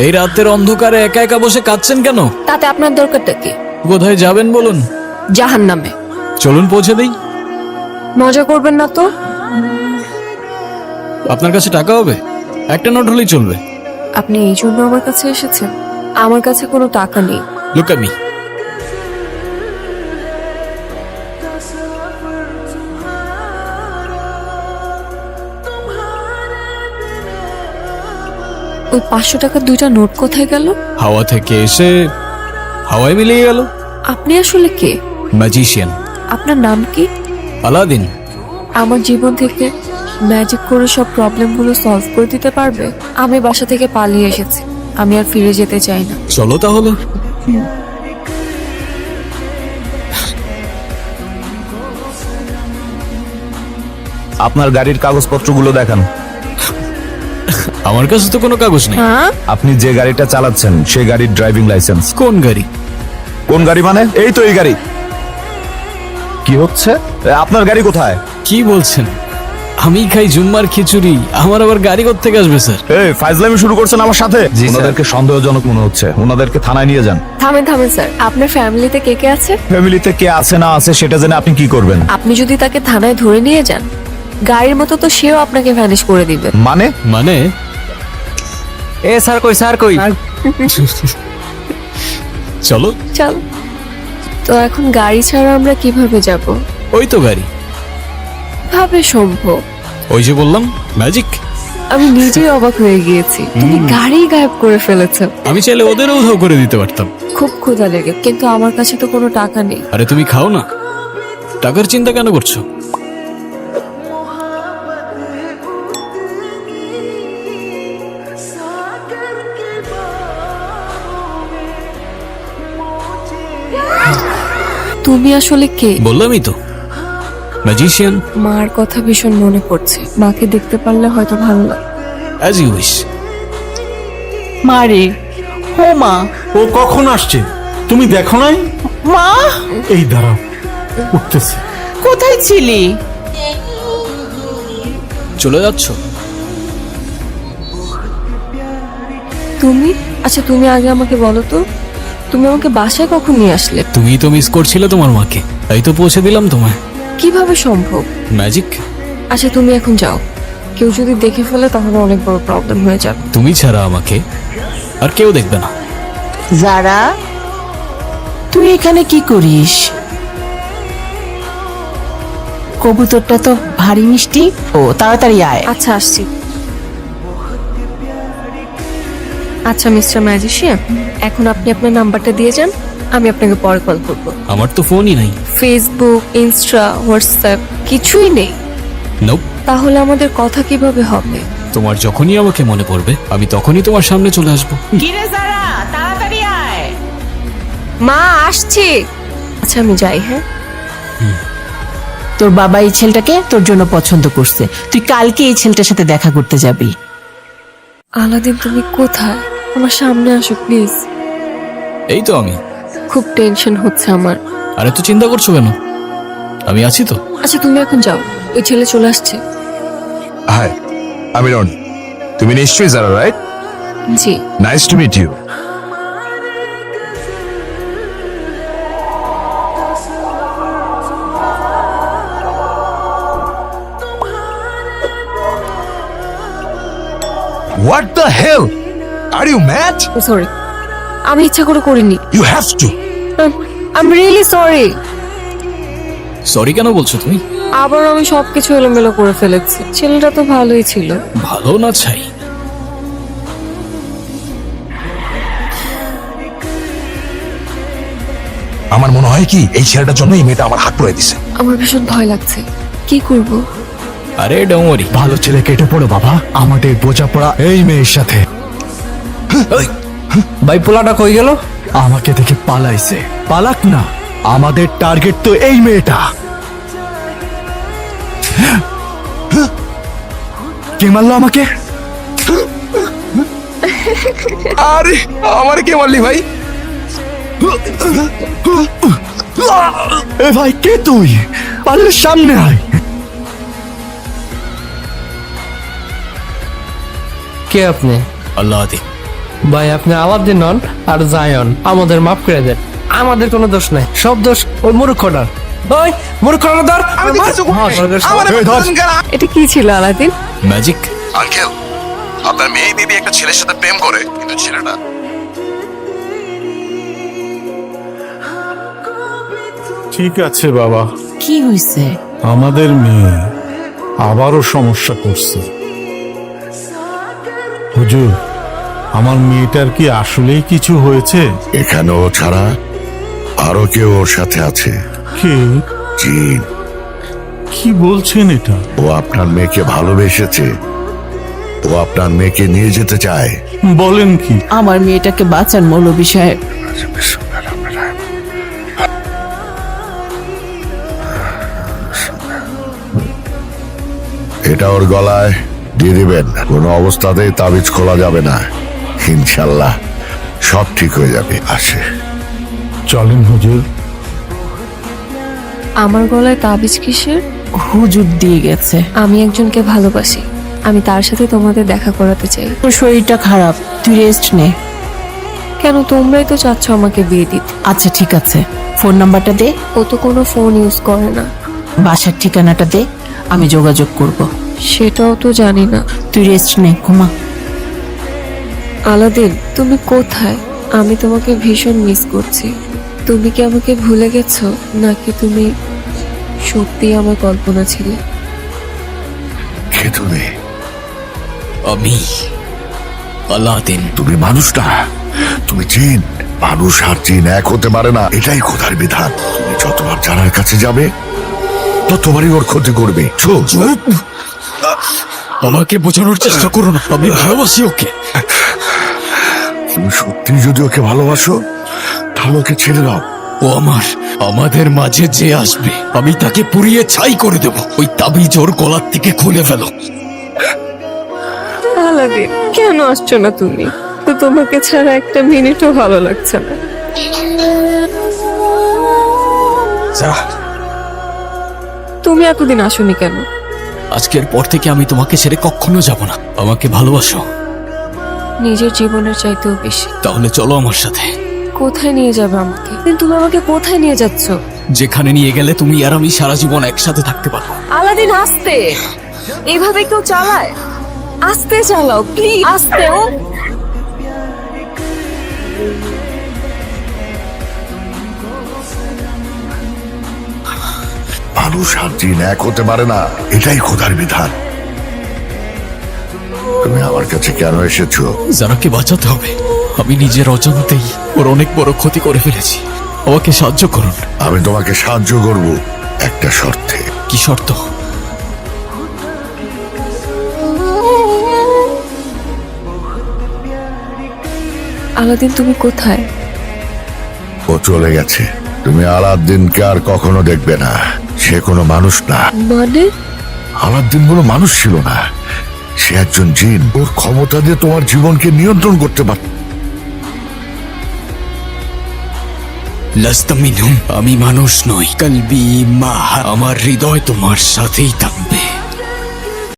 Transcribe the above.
এই রাতের অন্ধকারে একা একা বসে কাঁদছেন কেন? তাতে আপনার দরকারটা কি? কোথায় যাবেন বলুন? জাহান্নামে। চলুন পৌঁছে দেই। মজা করবেন না তো? আপনার কাছে টাকা হবে? একটা নোট হলেই চলবে। আপনি এই জন্য আমার কাছে এসেছেন? আমার কাছে কোনো টাকা নেই। Look at me. ওই 500 টাকার 2টা নোট কোথায় গেল? হাওয়া থেকে এসে হাওয়ায় মিলিয়ে গেল। আপনি আসলে কে? ম্যাজিশিয়ান। আপনার নাম কি? আলাদিন। আমার জীবন থেকে ম্যাজিক করে সব প্রবলেমগুলো সলভ করে দিতে পারবে? আমি বাসা থেকে পালিয়ে এসেছি, আমি আর ফিরে যেতে চাই না। চলো তাহলে। আপনার গাড়ির কাগজপত্রগুলো দেখান। আমার কাছে তো কোনো কাগজ নেই। হ্যাঁ, আপনি যে গাড়িটা চালাচ্ছেন সেই গাড়ির ড্রাইভিং লাইসেন্স। কোন গাড়ি? কোন গাড়ি মানে? এই তো এই গাড়ি। কি হচ্ছে? আপনার গাড়ি কোথায়? কি বলছেন? আমি খাই জুম্মার খিচুড়ি, আমার আবার গাড়ি কোত্থেকে আসবে স্যার? এই ফাইজলামি শুরু করছেন আমার সাথে? ওনাদেরকে সন্দেহজনক মনে হচ্ছে, ওনাদেরকে থানায় নিয়ে যান। থামেন থামেন স্যার, আপনার ফ্যামিলিতে কে কে আছে? ফ্যামিলিতে কে আছে না আছে সেটা জেনে আপনি কি করবেন? আপনি যদি তাকে থানায় ধরে নিয়ে যান, গাড়ির মতো তো সেও আপনাকে ভ্যানিশ করে দিবে। মানে? মানে এ স্যার কই, স্যার কই? চলো। চল। তো এখন গাড়ি ছাড়া আমরা কিভাবে যাব? ওই তো গাড়ি। ভাবে সম্ভব? ওই যে বললাম ম্যাজিক। আমি নিজেই অবাক হয়ে গিয়েছি, তুমি গাড়ি গায়েব করে ফেলেছো। আমি চাইলে ওদেরও উধাও করে দিতে পারতাম। খুব ক্ষুধা লেগে, কিন্তু আমার কাছে তো কোনো টাকা নেই। আরে তুমি খাও না, টাকার চিন্তা কেন করছো? তুমি আসলে কে? বললামই তো, ম্যাজিশিয়ান। মার কথা ভীষণ মনে পড়ছে, মাকে দেখতে পারলে হয়তো ভালো লাগে। As you wish. মারে, ও মা, ও কখন আসছে তুমি দেখো নাই? মা এই দাঁড়াও, উঠতেছে। কোথায় ছিলি? চলে যাচ্ছ? তুমি? আচ্ছা তুমি আগে আমাকে বলো তো, তুমি আমাকে বাসায় কখন নিয়ে আসলে? তুমি তো মিস করছিলে তোমার মাকে, তাই তো পৌঁছে দিলাম তোমায়। কিভাবে সম্ভব? ম্যাজিক। আচ্ছা তুমি এখন যাও, কেউ যদি দেখে ফেলে তাহলে অনেক বড় প্রবলেম হয়ে যাবে। তুমি ছাড়া আমাকে আর কেউ দেখবে না। যারা, তুই এখানে কি করিস? কবুতরটা তো ভারী মিষ্টি। ও তাড়াতাড়ি আয়। আচ্ছা আসছি। আচ্ছা মিস্টার ম্যাজিশিয়ান, এখন আপনি আপনার নাম্বারটা দিয়ে যান, আমি আপনাকে পরে কল করব। আমার তো ফোনই নাই। ফেসবুক, ইনস্টা, হোয়াটসঅ্যাপ কিছুই নেই। নোপ। তাহলে আমাদের কথা কিভাবে হবে? তোমার যখনই আমাকে মনে পড়বে আমি তখনই তোমার সামনে চলে আসবো। কিরে যারা, তাড়াতাড়ি আয়। মা আসছি। আচ্ছা আমি যাই। হ্যাঁ, তোর বাবা এই ছেলেটাকে তোর জন্য পছন্দ করছে, তুই কালকে এই ছেলেটার সাথে দেখা করতে যাবি। আলাদিন তুমি কোথায়? আমার সামনে আসো প্লিজ। এই তো আমি। খুব টেনশন হচ্ছে আমার। আরে তো চিন্তা করছো কেন, আমি আছি তো। আচ্ছা তুমি এখন যাও, ওই ছেলে চলে আসছে। হাই, আমি রনি। তুমি নিশ্চয়ই যারা, রাইট? জি। Nice to meet you. What the hell? Are you mad? Sorry, আমি ইচ্ছা করে করিনি। You have to. I am really sorry. Sorry কেন বলছো তুমি? আবার আমি সবকিছু এলোমেলো করে ফেলেছি। ছেলেটা তো ভালোই ছিল। ভালো না চাই? আমার মনে হয় কি এই ছেলেটার জন্য এই মেয়েটা আমার হাত পড়ে দিছে। আমার ভীষণ ভয় লাগছে, কি করব? আরে ডোমরি, ভালো ছেলে কেটে পড়ো বাবা, আমাদের বোঝাপড়া এই মেয়ের সাথে। ভাই পোলাটা কই গেল? আমাকে দেখে পালাইছে। পালাক না, আমাদের টার্গেট তো এই মেয়েটা। কে মারলো আমাকে? আরে আমারে কে মারলি ভাই? এ ভাই কে তুই? পারলে সামনে আয়। কে আপনি? আল্লাহ আদি। ভাই আপনি আলাদিন নন আর জায়ন, আমাদের মাফ করে দেন, আমাদের কোনো দোষ নাই, সব দোষ ওই মূর্খটার। ওই মূর্খটার ধর। এটা কি ছিল আলাদিন? ম্যাজিক। আঙ্কেল, আপনার মেয়ে বেবি একটা ছেলের সাথে প্রেম করে, কিন্তু ছেলেটা ঠিক আছে বাবা, কি হয়েছে? আমাদের মেয়ে আবারও সমস্যা করছে। হুজুর, আমার মেয়েটার কি আসলেই কিছু হয়েছে? এখানে ও ছাড়া আরো কেউ ওর সাথে আছে। কে? জিন। কি বলছেন এটা? ও আপনার মেয়েকে ভালোবেসেছে, ও আপনার মেয়েকে নিয়ে যেতে চায়। বলেন কি? আমার মেয়েটাকে বাঁচান মৌলভী সাহেব। এটা ওর গলায় দিয়ে দিবেন, কোনো অবস্থাতেই তাবিজ খোলা যাবে না। ইনশাল্লাহ সব ঠিক হয়ে যাবে। আসে। চলেন হুজুর। আমার গলায় তাবিজ কিসের? হুজুর দিয়ে গেছে। আমি একজনকে ভালোবাসি, আমি তার সাথে তোমাদের দেখা করাতে চাই। তোর শরীরটা খারাপ, তুই রেস্ট নে। কেন, তোমরাই তো চাচ্ছ আমাকে বিয়ে দিতে। আচ্ছা ঠিক আছে, ফোন নাম্বারটা দে, ও তো কোনো ফোন ইউজ করে না। বাসার ঠিকানাটা দে, আমি যোগাযোগ করব। সেটাও তো জানি না। তুই রেস্ট নে, ঘুমা। আলাদিন, তুমি কোথায়? আমি তোমাকে ভীষণ মিস করছি। তুমি কি আমাকে ভুলে গেছো, নাকি তুমি সত্যি আমার কল্পনা ছিলে? কে তুমি? আমি আলাদিন। তুমি মানুষ না, তুমি জিন। মানুষ আর জিন এক হতে পারে না, এটাই খোদার বিধান। তুমি যতবার জানার কাছে যাবে ততবারই ওর ক্ষতি করবে। চুপ। আমাকে বোঝানোর চেষ্টা করো না, আমি ভালোবাসি ওকে। তুমি সত্যি যদি ওকে ভালোবাসো তাহলে ওকে ছেড়ে দাও। ও আমাদের মাঝে যে আসবে আমি তাকে পুড়িয়ে ছাই করে দেব। ওই তাবিজ ওর গলার থেকে খুলে ফেলো। আলাদিন, কেন আসছো না তুমি? তো তোমাকে ছাড়া একটা মিনিটও ভালো লাগছে না। তুমি এতদিন আসোনি কেন? আজকের পর থেকে আমি তোমাকে ছেড়ে কখনো যাব না। আমাকে ভালোবাসো? নিজের জীবনের চাইতেও বেশি। তাহলে চলো আমার সাথে। কোথায় নিয়ে যাবে আমাকে? তুমি আমাকে কোথায় নিয়ে যাচ্ছ? যেখানে নিয়ে গেলে তুমি আর আমি সারা জীবন একসাথে থাকতে পারবো। আলাদিন, আস্তে। এভাবে কেউ চালায়? আস্তে চালাও প্লিজ, আস্তে। ও মানুষ আর জিন এক হতে পারে না, এটাই খোদার বিধান। তুমি আমার কাছে কেন এসেছো? যারাকে বাঁচাতে হবে। আমি নিজের অজান্তেই ওর অনেক বড় ক্ষতি করে ফেলেছি। আমাকে সাহায্য করুন। আমি তোমাকে সাহায্য করব একটা শর্তে। কি শর্ত? আলাদিন, তুমি কোথায়? ও চলে গেছে। তুমি আলাদ্দিনকে আর কখনো দেখবে না। সে কোনো মানুষ না। মানে? আলাদ্দিন কোনো মানুষ ছিল না, সে একজন জিন। ওর ক্ষমতা দিয়ে তোমার জীবনকে নিয়ন্ত্রণ করতে পারত। লাস্তা মিনহুম। আমি মানুষ নই। কলবি মা, আমার হৃদয় তোমার সাথেই থাকবে।